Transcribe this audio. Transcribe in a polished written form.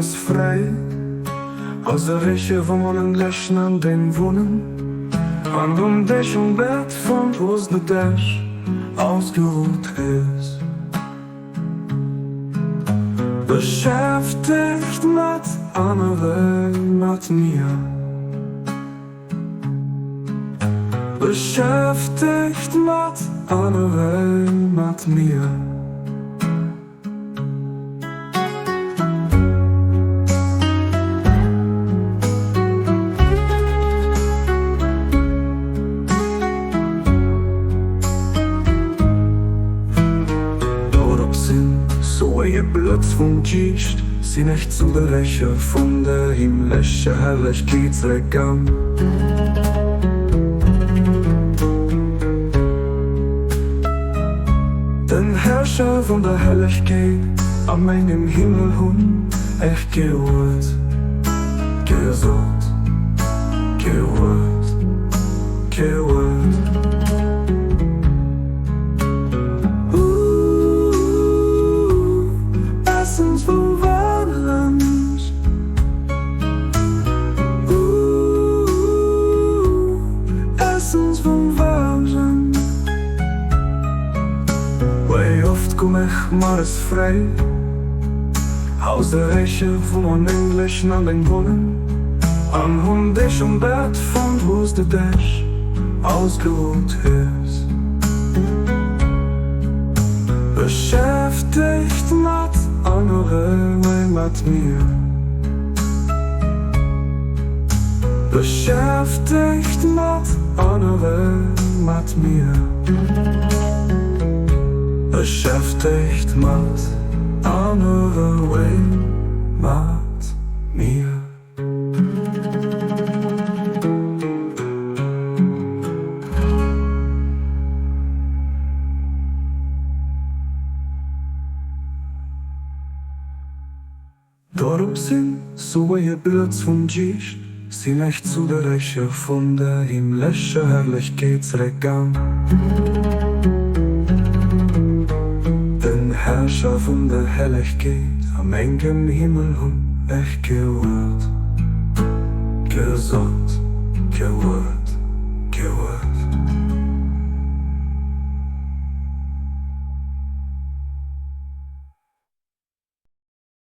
is vrij. Als de restje van mijn lesje aan den wonen. An dem dessen Bett von was de Dash ausgeruht ist. Beschäftigt mit andere, mit mir. Beschäftigt mit andere, mit mir. Je blöd von Gischt, sie nicht zu berechen von der himmlischen Herrlichkeitsregang. Den Herrscher von der Herrlichkeit am meinem Himmel echt gehört, gesagt, gehört, gehört. Kom ik maar eens vrij. Aus der Reiche von Englischen an den Wonnen. An hundischem Bett von wo's de Dash ausgeruht ist. Beschäftigt mit andere, mit mir. Beschäftigt mit andere, mit mir. Beschäftigt mit andere way mit mir. Darum sind so je Blöds von Gischt, sie nicht zu der Reiche von der himmlischen Herrlichkeitsregang. Herrscher von der Helligkeit am engen Himmel echt gehört, gesagt, gehört.